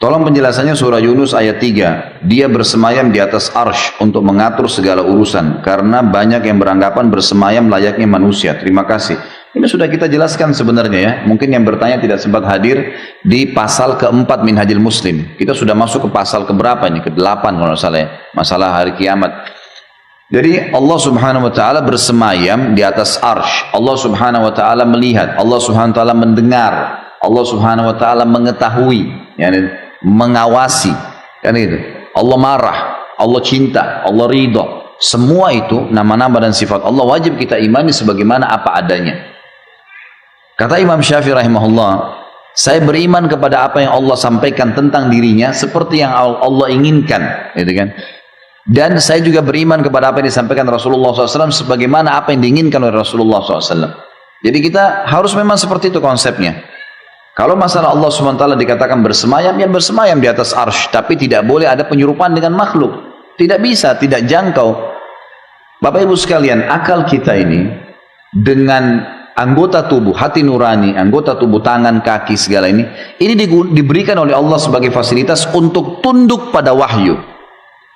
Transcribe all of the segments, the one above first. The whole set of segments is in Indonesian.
Tolong penjelasannya surah Yunus ayat 3. Dia bersemayam di atas arsh untuk mengatur segala urusan. Karena banyak yang beranggapan bersemayam layaknya manusia. Terima kasih. Ini sudah kita jelaskan sebenarnya ya. Mungkin yang bertanya tidak sempat hadir di pasal keempat Minhajul Muslim. Kita sudah masuk ke pasal keberapa ini? Ke-8 kalau salah ya. Masalah hari kiamat. Jadi Allah subhanahu wa ta'ala bersemayam di atas arsh. Allah subhanahu wa ta'ala melihat. Allah subhanahu wa ta'ala mendengar. Allah subhanahu wa ta'ala mengetahui. Yani mengawasi, kan itu. Allah marah, Allah cinta, Allah ridha. Semua itu nama-nama dan sifat Allah wajib kita imani sebagaimana apa adanya. Kata Imam Syafi'i rahimahullah, saya beriman kepada apa yang Allah sampaikan tentang dirinya seperti yang Allah inginkan, gitu kan. Dan saya juga beriman kepada apa yang disampaikan Rasulullah SAW sebagaimana apa yang diinginkan oleh Rasulullah SAW. Jadi kita harus memang seperti itu konsepnya. Kalau masalah Allah SWT dikatakan bersemayam, ya bersemayam di atas arsh. Tapi tidak boleh ada penyerupaan dengan makhluk. Tidak bisa, tidak jangkau. Bapak Ibu sekalian, akal kita ini dengan anggota tubuh, hati nurani, anggota tubuh, tangan, kaki, segala ini diberikan oleh Allah sebagai fasilitas untuk tunduk pada wahyu.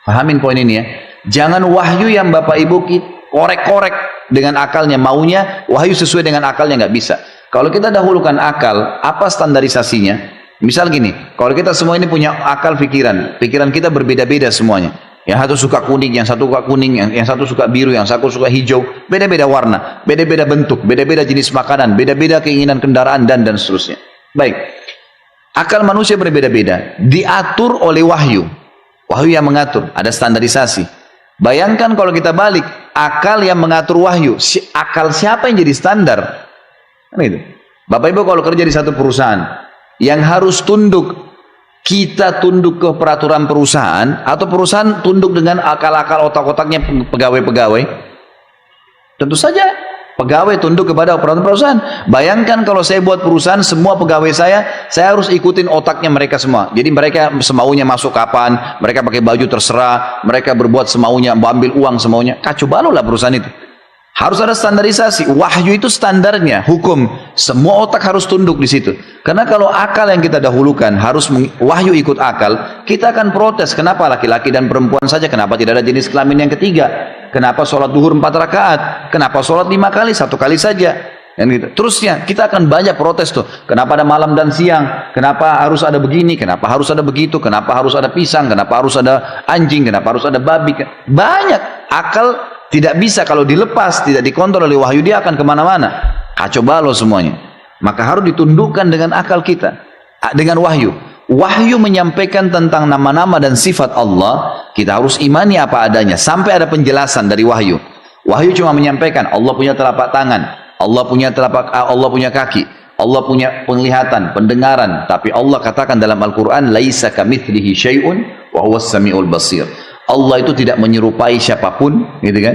Pahamin poin ini ya. Jangan wahyu yang Bapak Ibu korek-korek dengan akalnya, maunya wahyu sesuai dengan akalnya, nggak bisa. Kalau kita dahulukan akal, apa standarisasinya? Misal gini, kalau kita semua ini punya akal pikiran kita berbeda-beda semuanya. Yang satu suka kuning, yang satu suka kuning, yang satu suka biru, yang satu suka hijau, beda-beda warna, beda-beda bentuk, beda-beda jenis makanan, beda-beda keinginan kendaraan dan seterusnya. Baik, akal manusia berbeda-beda, diatur oleh wahyu. Wahyu yang mengatur, ada standarisasi. Bayangkan kalau kita balik, akal yang mengatur wahyu, akal siapa yang jadi standar? Itu. Bapak Ibu kalau kerja di satu perusahaan yang harus tunduk, kita tunduk ke peraturan perusahaan atau perusahaan tunduk dengan akal-akal otak-otaknya pegawai-pegawai? Tentu saja pegawai tunduk kepada peraturan perusahaan. Bayangkan kalau saya buat perusahaan, semua pegawai saya harus ikutin otaknya mereka semua. Jadi mereka semaunya masuk kapan, mereka pakai baju terserah, mereka berbuat semaunya, ambil uang semaunya. Kacau balau lah perusahaan itu. Harus ada standarisasi. Wahyu itu standarnya, hukum. Semua otak harus tunduk di situ. Karena kalau akal yang kita dahulukan harus wahyu ikut akal, kita akan protes. Kenapa laki-laki dan perempuan saja? Kenapa tidak ada jenis kelamin yang ketiga? Kenapa sholat duhur 4 rakaat? Kenapa sholat 5 kali? 1 kali saja. Dan gitu. Terusnya kita akan banyak protes tuh. Kenapa ada malam dan siang? Kenapa harus ada begini? Kenapa harus ada begitu? Kenapa harus ada pisang? Kenapa harus ada anjing? Kenapa harus ada babi? Banyak. Akal tidak bisa kalau dilepas, tidak dikontrol oleh wahyu, dia akan kemana-mana. Kacau balau semuanya. Maka harus ditundukkan dengan akal kita, dengan wahyu. Wahyu menyampaikan tentang nama-nama dan sifat Allah, kita harus imani apa adanya sampai ada penjelasan dari wahyu. Wahyu cuma menyampaikan Allah punya telapak tangan, Allah punya kaki, Allah punya penglihatan, pendengaran. Tapi Allah katakan dalam Al-Quran, laisa kamitslihi syai'un wa huwas samiul basir. Allah itu tidak menyerupai siapapun, gitu kan?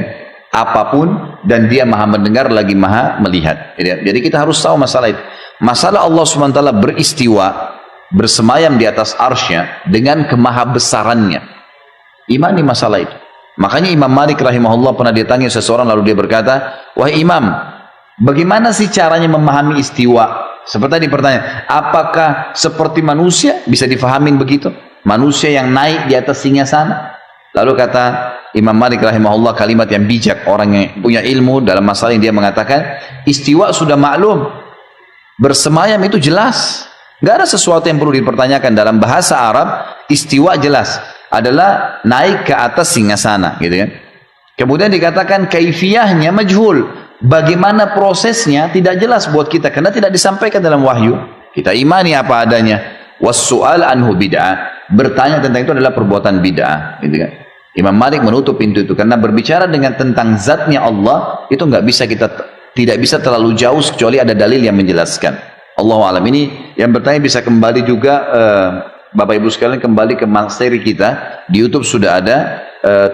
Apapun, dan dia maha mendengar lagi maha melihat. Jadi kita harus tahu masalah itu. Masalah Allah SWT beristiwa, bersemayam di atas arsy-Nya dengan kemahabesarannya. Imani masalah itu. Makanya Imam Malik rahimahullah pernah ditanya seseorang, lalu dia berkata, wahai Imam, bagaimana sih caranya memahami istiwa? Seperti tadi pertanyaan, apakah seperti manusia bisa difahamin begitu? Manusia yang naik di atas singgasana? Lalu kata Imam Malik rahimahullah kalimat yang bijak, orang yang punya ilmu dalam masalah yang dia mengatakan, istiwa sudah maklum, bersemayam itu jelas, nggak ada sesuatu yang perlu dipertanyakan. Dalam bahasa Arab istiwa jelas adalah naik ke atas singgasana, gitu kan. Kemudian dikatakan kaifiyahnya majhul, bagaimana prosesnya tidak jelas buat kita karena tidak disampaikan dalam wahyu. Kita imani apa adanya. Was-su'al anhu bid'ah, bertanya tentang itu adalah perbuatan bid'ah, gitu kan. Imam Malik menutup pintu itu karena berbicara dengan tentang zatnya Allah itu tidak bisa terlalu jauh kecuali ada dalil yang menjelaskan. Allahu a'lam. Ini yang bertanya bisa kembali juga Bapak Ibu sekalian kembali ke materi kita di YouTube sudah ada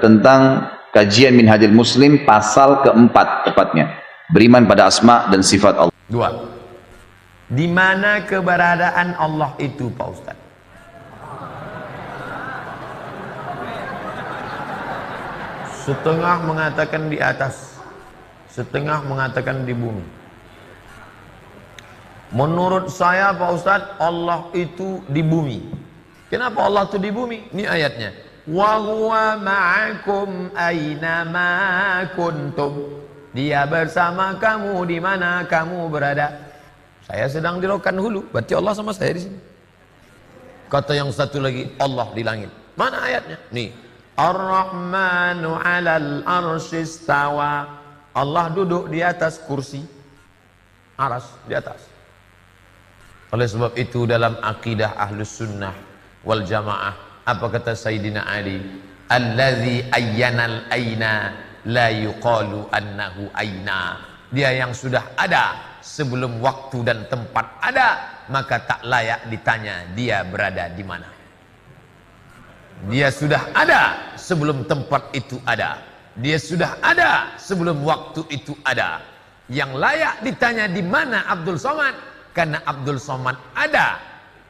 tentang kajian Minhajul Muslim pasal keempat tepatnya, beriman pada asma dan sifat Allah. 2. Di mana keberadaan Allah itu, Pak Ustaz? Setengah mengatakan di atas, setengah mengatakan di bumi. Menurut saya Pak Ustaz, Allah itu di bumi. Kenapa Allah itu di bumi? Ini ayatnya. Wa huwa ma'akum aynama kuntum. Dia bersama kamu di mana kamu berada. Saya sedang di Rokan Hulu, berarti Allah sama saya di sini. Kata yang satu lagi, Allah di langit. Mana ayatnya? Nih. Ar-Rahmanu 'alal arsy istawa. Allah duduk di atas kursi. Aras di atas. Oleh sebab itu dalam akidah Ahlus Sunnah wal Jamaah, apa kata Sayyidina Ali? Allazi ayyanal aina la yuqalu annahu aina. Dia yang sudah ada sebelum waktu dan tempat ada, maka tak layak ditanya dia berada di mana. Dia sudah ada sebelum tempat itu ada. Dia sudah ada sebelum waktu itu ada. Yang layak ditanya di mana Abdul Somad, karena Abdul Somad ada.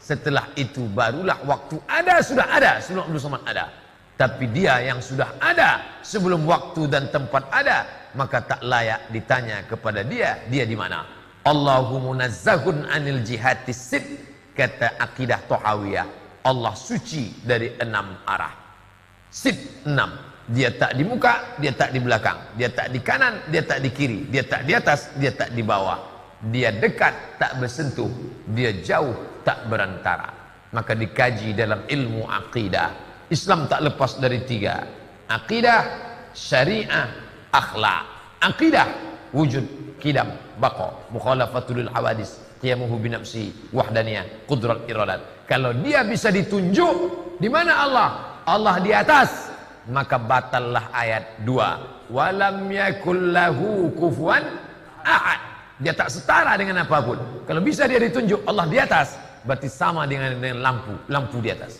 Setelah itu barulah waktu ada, sudah ada sebelum Abdul Somad ada. Tapi dia yang sudah ada sebelum waktu dan tempat ada, maka tak layak ditanya kepada dia di mana. Allahu munazzahun anil jihatis sid, kata akidah Thahawiyah. Allah suci dari 6 arah. Sid 6. Dia tak di muka, dia tak di belakang, dia tak di kanan, dia tak di kiri, dia tak di atas, dia tak di bawah. Dia dekat, tak bersentuh, dia jauh, tak berantara. Maka dikaji dalam ilmu akidah. Islam tak lepas dari 3. Akidah, syariah, akhlak. Akidah, wujud, kidam, baqa, mukhalafatul hawadis, qiyamuhu binafsi, wahdaniyah, qudrat iradat. Kalau dia bisa ditunjuk, di mana Allah? Allah di atas. Maka batallah ayat 2. Walam yakul lahu kufuwan ahad. Dia tak setara dengan apapun. Kalau bisa dia ditunjuk Allah di atas, berarti sama dengan lampu di atas.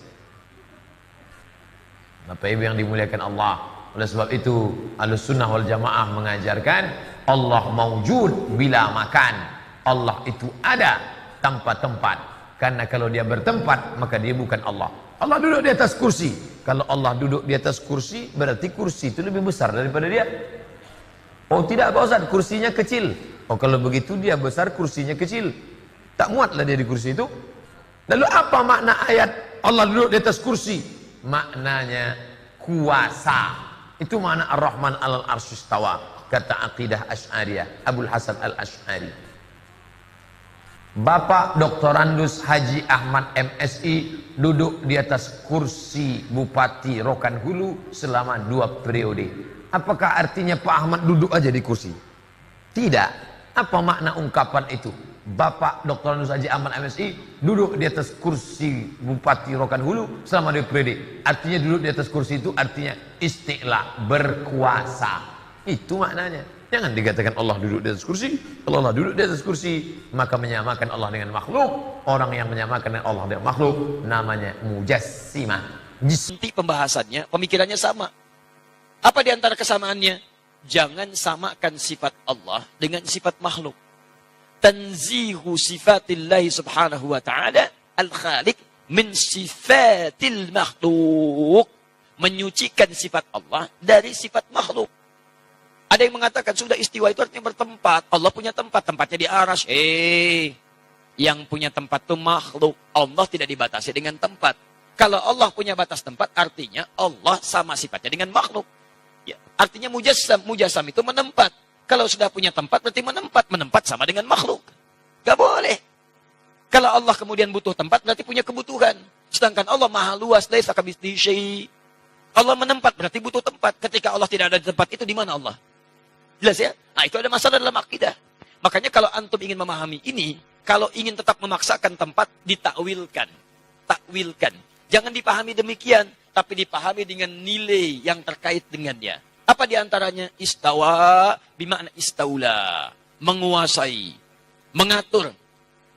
Bapak Ibu yang dimuliakan Allah. Oleh sebab itu Ahlus Sunnah wal Jamaah mengajarkan Allah maujud bila makan. Allah itu ada tanpa tempat. Karena kalau dia bertempat, maka dia bukan Allah. Allah duduk di atas kursi. Kalau Allah duduk di atas kursi, berarti kursi itu lebih besar daripada dia. Oh tidak Pak Ustaz, kursinya kecil. Oh kalau begitu dia besar, kursinya kecil. Tak muatlah dia di kursi itu. Lalu apa makna ayat Allah duduk di atas kursi? Maknanya kuasa. Itu makna Ar-Rahman alal arsy istawa. Kata akidah Asy'ariyah, Abul Hasan al-Asy'ari. Bapak Dr. Randus Haji Ahmad MSI duduk di atas kursi Bupati Rokan Hulu selama 2 periode. Apakah artinya Pak Ahmad duduk aja di kursi? Tidak. Apa makna ungkapan itu? Bapak Dr. Randus Haji Ahmad MSI duduk di atas kursi Bupati Rokan Hulu selama 2 periode. Artinya duduk di atas kursi itu artinya isti'la, berkuasa. Itu maknanya. Jangan dikatakan Allah duduk di atas kursi. Kalau Allah duduk di atas kursi, maka menyamakan Allah dengan makhluk. Orang yang menyamakan dengan Allah dengan makhluk namanya mujassimah. Nanti pembahasannya, pemikirannya sama. Apa di antara kesamaannya? Jangan samakan sifat Allah dengan sifat makhluk. Tanzihu sifatillahi subhanahu wa ta'ala al-khaliq min sifatil makhluk. Menyucikan sifat Allah dari sifat makhluk. Ada yang mengatakan sudah istiwa itu artinya bertempat. Allah punya tempat, tempatnya di arasy. Yang punya tempat itu makhluk. Allah tidak dibatasi dengan tempat. Kalau Allah punya batas tempat, artinya Allah sama sifatnya dengan makhluk. Ya, artinya mujassam. Mujassam itu menempat. Kalau sudah punya tempat, berarti menempat. Menempat sama dengan makhluk. Gak boleh. Kalau Allah kemudian butuh tempat, berarti punya kebutuhan. Sedangkan Allah maha luas. Laisa kamitslihi syai'. Allah menempat, berarti butuh tempat. Ketika Allah tidak ada di tempat itu, di mana Allah? Jelas ya? Nah itu ada masalah dalam akidah. Makanya kalau antum ingin memahami ini, kalau ingin tetap memaksakan tempat, ditakwilkan. Takwilkan. Jangan dipahami demikian, tapi dipahami dengan nilai yang terkait dengannya. Apa diantaranya? Istawa, bima'na istaula. Menguasai. Mengatur.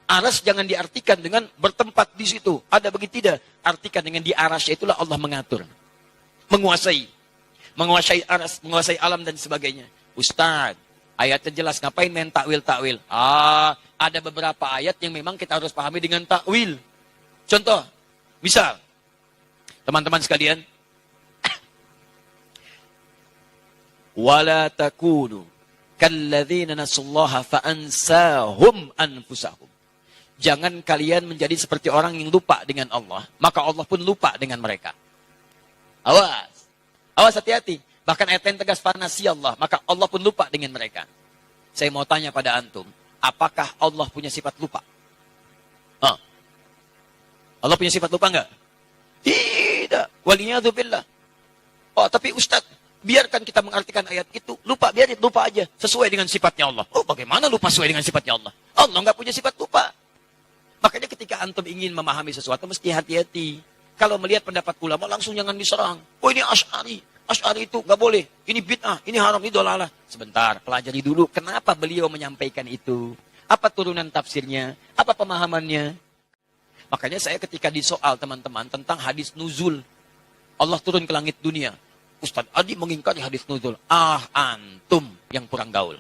Aras jangan diartikan dengan bertempat di situ. Ada begitu tidak? Artikan dengan di arasnya itulah Allah mengatur. Menguasai. Menguasai aras, menguasai alam dan sebagainya. Ustaz, ayatnya jelas, ngapain main takwil-takwil? Ada beberapa ayat yang memang kita harus pahami dengan takwil. Contoh, misal, teman-teman sekalian, wala takunu kalladzina nasullaha fa'ansahum anfusahum. Jangan kalian menjadi seperti orang yang lupa dengan Allah, maka Allah pun lupa dengan mereka. Awas. Awas, hati-hati. Bahkan ayat yang tegas, fanasi Allah, maka Allah pun lupa dengan mereka. Saya mau tanya pada antum, apakah Allah punya sifat lupa? Allah punya sifat lupa enggak? Tidak. Waliyadzubillah. Oh, tapi Ustaz, biarkan kita mengartikan ayat itu. Lupa, biarin lupa aja. Sesuai dengan sifatnya Allah. Oh, bagaimana lupa sesuai dengan sifatnya Allah? Allah enggak punya sifat lupa. Makanya ketika antum ingin memahami sesuatu, mesti hati-hati. Kalau melihat pendapat ulama, langsung jangan diserang. Oh, ini Asy'ari. Asy'ari itu nggak boleh. Ini bid'ah, ini haram, ini dolalah. Sebentar, pelajari dulu kenapa beliau menyampaikan itu. Apa turunan tafsirnya? Apa pemahamannya? Makanya saya ketika disoal teman-teman tentang hadis nuzul. Allah turun ke langit dunia. Ustaz Adi mengingkari hadis nuzul. Ah, antum yang kurang gaul.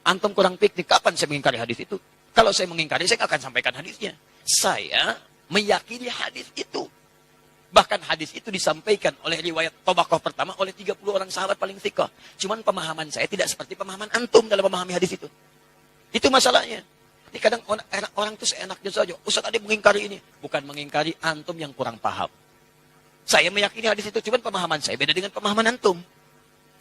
Antum kurang piknik. Kapan saya mengingkari hadis itu? Kalau saya mengingkari, saya nggak akan sampaikan hadisnya. Saya meyakini hadis itu. Bahkan hadis itu disampaikan oleh riwayat Tabaqah pertama oleh 30 orang sahabat paling thiqah. Cuman pemahaman saya tidak seperti pemahaman antum dalam memahami hadis itu. Itu masalahnya. Ini kadang orang itu seenaknya saja. Ustaz ada mengingkari ini. Bukan mengingkari, antum yang kurang paham. Saya meyakini hadis itu, cuman pemahaman saya beda dengan pemahaman antum.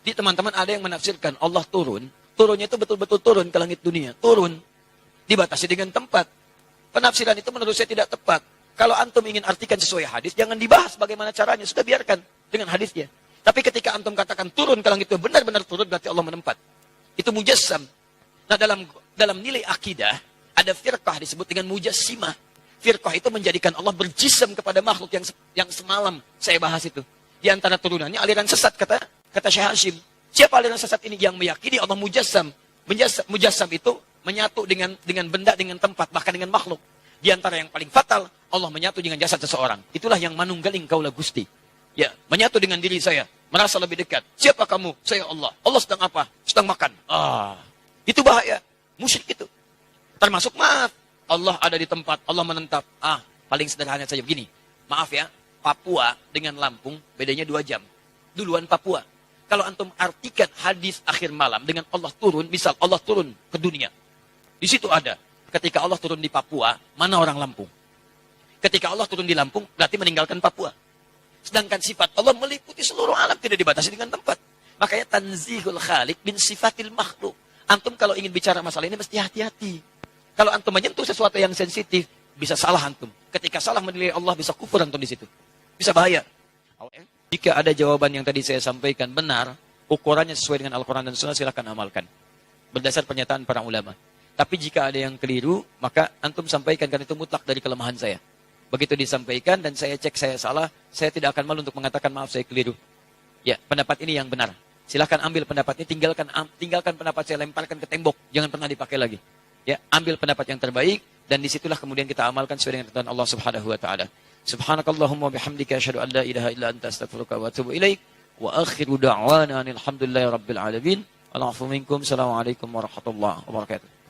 Di teman-teman ada yang menafsirkan Allah turun. Turunnya itu betul-betul turun ke langit dunia. Turun. Dibatasi dengan tempat. Penafsiran itu menurut saya tidak tepat. Kalau antum ingin artikan sesuai hadis, jangan dibahas bagaimana caranya. Sudah biarkan dengan hadisnya. Tapi ketika antum katakan turun ke langit itu benar-benar turun, berarti Allah menempat. Itu mujassam. Nah, dalam nilai akidah, ada firqah disebut dengan mujassimah. Firqah itu menjadikan Allah berjisam kepada makhluk yang semalam saya bahas itu. Di antara turunannya aliran sesat, kata Syekh Hashim. Siapa aliran sesat ini? Yang meyakini Allah mujassam. Mujassam itu menyatu dengan benda, dengan tempat, bahkan dengan makhluk. Di antara yang paling fatal, Allah menyatu dengan jasad seseorang. Itulah yang manunggaling kaulah Gusti. Ya, menyatu dengan diri saya, merasa lebih dekat. Siapa kamu? Saya Allah. Allah sedang apa? Sedang makan. Itu bahaya. Musyrik itu. Termasuk maaf, Allah ada di tempat, Allah menetap. Paling sederhana saja begini. Maaf ya, Papua dengan Lampung bedanya 2 jam. Duluan Papua. Kalau antum artikan hadis akhir malam dengan Allah turun, misal Allah turun ke dunia. Di situ ada. Ketika Allah turun di Papua, mana orang Lampung? Ketika Allah turun di Lampung, berarti meninggalkan Papua. Sedangkan sifat Allah meliputi seluruh alam, tidak dibatasi dengan tempat. Makanya tanzihul khaliq bin sifatil makhluk. Antum kalau ingin bicara masalah ini mesti hati-hati. Kalau antum menyentuh sesuatu yang sensitif, bisa salah antum. Ketika salah menilai Allah, bisa kufur antum di situ. Bisa bahaya. Jika ada jawaban yang tadi saya sampaikan benar, ukurannya sesuai dengan Al-Quran dan Sunnah, silakan amalkan. Berdasar pernyataan para ulama. Tapi jika ada yang keliru, maka antum sampaikan, karena itu mutlak dari kelemahan saya. Begitu disampaikan dan saya cek saya salah, saya tidak akan malu untuk mengatakan maaf saya keliru. Ya, pendapat ini yang benar. Silahkan ambil pendapatnya, tinggalkan pendapat saya, lemparkan ke tembok, jangan pernah dipakai lagi. Ya, ambil pendapat yang terbaik dan disitulah kemudian kita amalkan sesuai dengan ketentuan Allah Subhanahu wa taala. Subhanakallahumma bihamdika asyhadu an la ilaha illa anta astaghfiruka wa atubu ilaik wa akhiru da'wana alhamdulillahi rabbil alamin. Assalamualaikum warahmatullahi wabarakatuh.